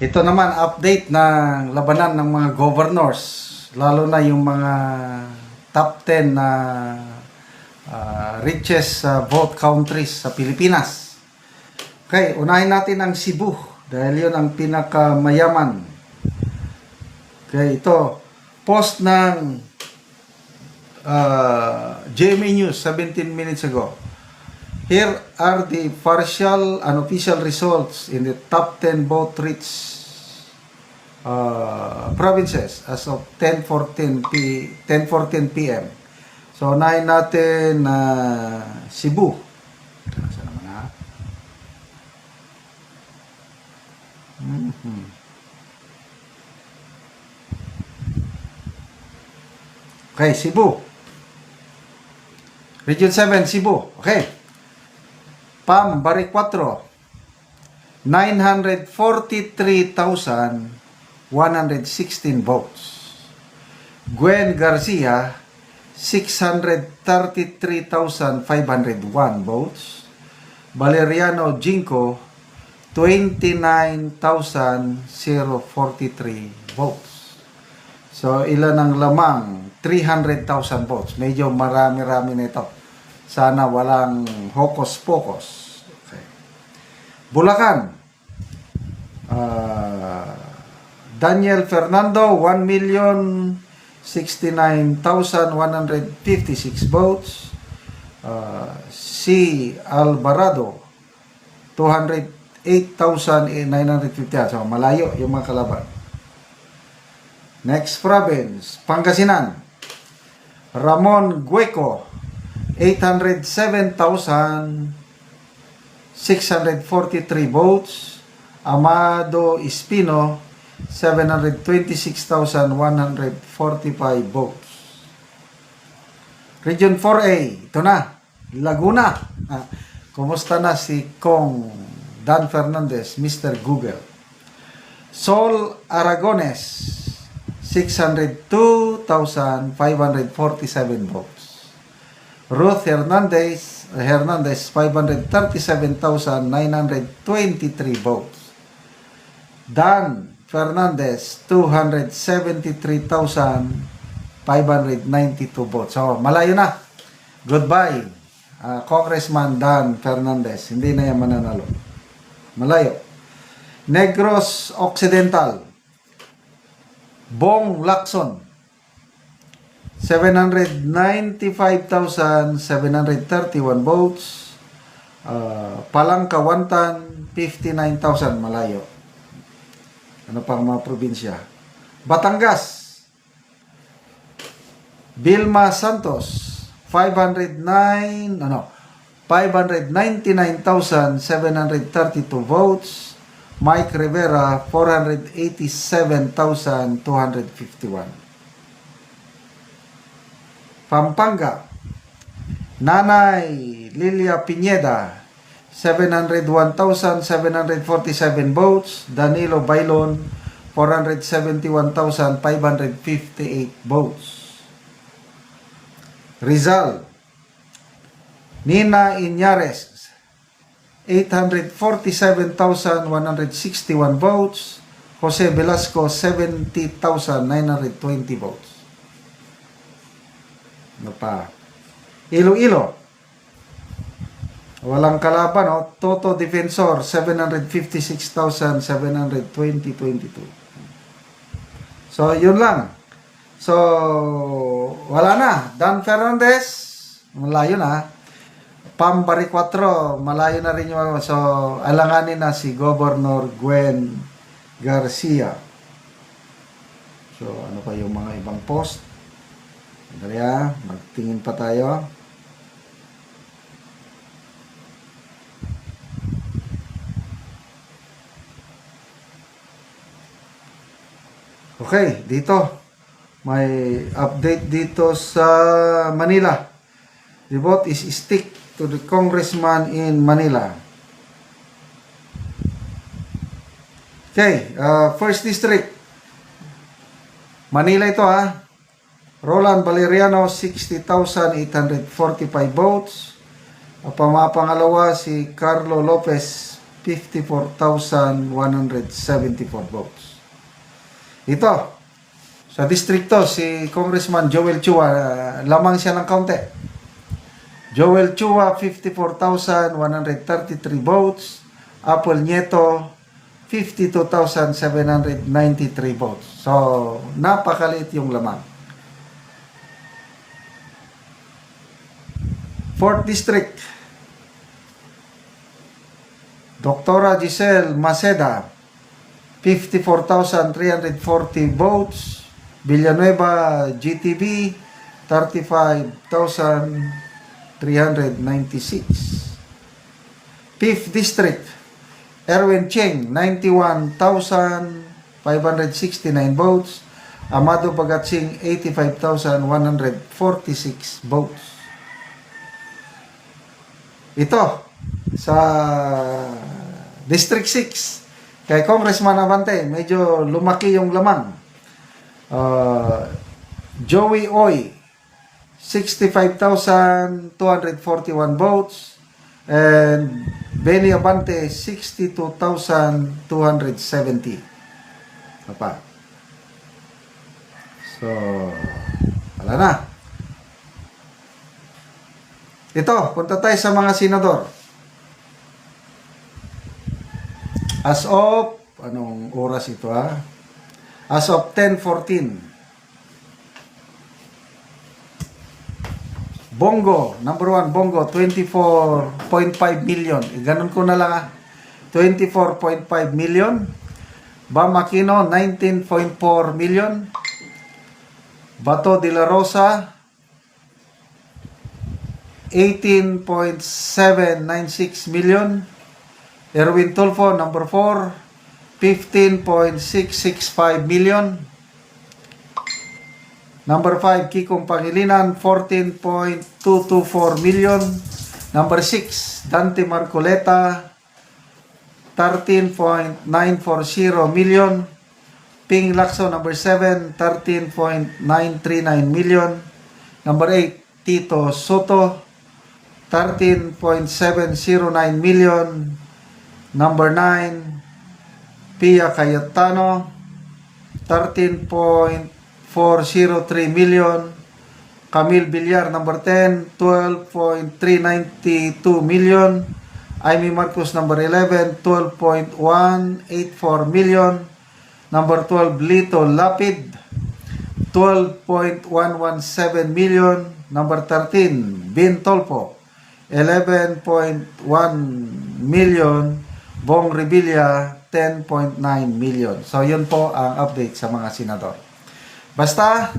Ito naman, update ng labanan ng mga governors, lalo na yung mga top 10 na richest vote countries sa Pilipinas. Okay, unahin natin ang Cebu dahil yun ang pinakamayaman. Okay, ito, post ng GMA News 17 minutes ago. Here are the partial and official results in the top 10 vote-rich provinces as of 10:14 p.m. So, unahin natin Cebu. Saan naman ha? Okay, Cebu. Region 7, Cebu. Okay. Pam, Bari 4. 943,116 votes. Gwen Garcia, 633,501 votes. Valeriano Jinko, 29,043 votes. So, ilan ang lamang? 300,000 votes. Medyo marami-rami na ito. Sana walang hocus-pocus. Okay. Bulacan. Daniel Fernando, 1,069,156 votes. C. Alvarado, 208,950. So, malayo yung mga kalaban. Next province, Pangasinan. Ramon Gueco, 807,643 votes. Amado Espino, 726,145 votes. Region 4A, ito na, Laguna. Kumusta na si Kong Dan Fernandez, Mr. Google? Sol Aragones, 602,547 votes. Ruth Hernandez, 537,923 votes. Dan Fernandez, 273,592 votes. So, malayo na. Goodbye, Congressman Dan Fernandez. Hindi na yan mananalo. Malayo. Negros Occidental. Bong Lacson, 795,731 votes. Palangkawantan, 59,000, malayo. Ano pang mga probinsya? Batangas, Vilma Santos, 599,732 votes. Mike Rivera, 487,251. Pampanga, Nanay Lilia Pineda, 701,747 votes. Danilo Bailon, 471,558 votes. Rizal, Nina Iñares, 847,161 votes. Jose Velasco, 70,920 votes. Ano pa? Iloilo. Walang kalaban, no? Toto Defensor, 756,722. So, yun lang. So, wala na. Dan Fernandez, malayo na. Pam Bari 4, malayo na rin yung so, alanganin na si Governor Gwen Garcia. So, ano pa yung mga ibang post? Dali magtingin pa tayo. Okay, dito. May update dito sa Manila. The vote is stick to the congressman in Manila. Okay, first district. Manila ito Roland Valeriano, 60,845 votes. Pangalawa si Carlo Lopez, 54,174 votes. Ito, sa distrito, si Congressman Joel Chua, lamang siya ng kaunti. Joel Chua, 54,133 votes. Apple Nieto, 52,793 votes. So, napakaliit yung lamang. 4th District, Dr. Giselle Maceda, 54,340 votes. Villanueva, GTV, 35,396. 5th District, Erwin Cheng, 91,569 votes. Amado Bagatsing, 85,146 votes. Ito, sa District 6, kay Congressman Abante, medyo lumaki yung lamang. Joey Oy, 65,241 votes. And Benny Abante, 62,270. Apa? So, wala na. Ito, punta tayo sa mga senador. As of, anong oras ito ha? As of 10:14. Bongo, number 1, Bongo, 24.5 million. Ganun ko na lang ha. 24.5 million. Bam Aquino, 19.4 million. Bato de la Rosa, 18.796 million. Erwin Tulfo, number 4, 15.665 million. Number 5, Kikong Pangilinan, 14.224 million. Number 6, Dante Marcoleta, 13.940 million. Ping Lacson, number 7, 13.939 million. Number 8, Tito Soto, 13.709 million. Number 9, Pia Cayetano, 13.403 million. Camille Villar, number 10, 12.392 million. Amy Marcos, number 11, 12.184 million. Number 12, Lito Lapid, 12.117 million. Number 13, Bin Tolpo, 11.1 million. Bong Revilla, 10.9 million. So, yun po ang update sa mga senador. Basta,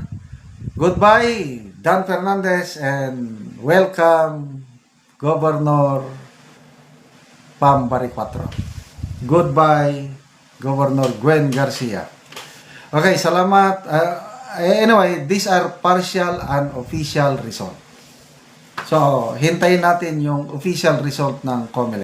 goodbye, Dan Fernandez, and welcome, Governor Pam Baricuatro. Goodbye, Governor Gwen Garcia. Okay, salamat. Anyway, these are partial and official result. So, hintayin natin yung official result ng COMELEC.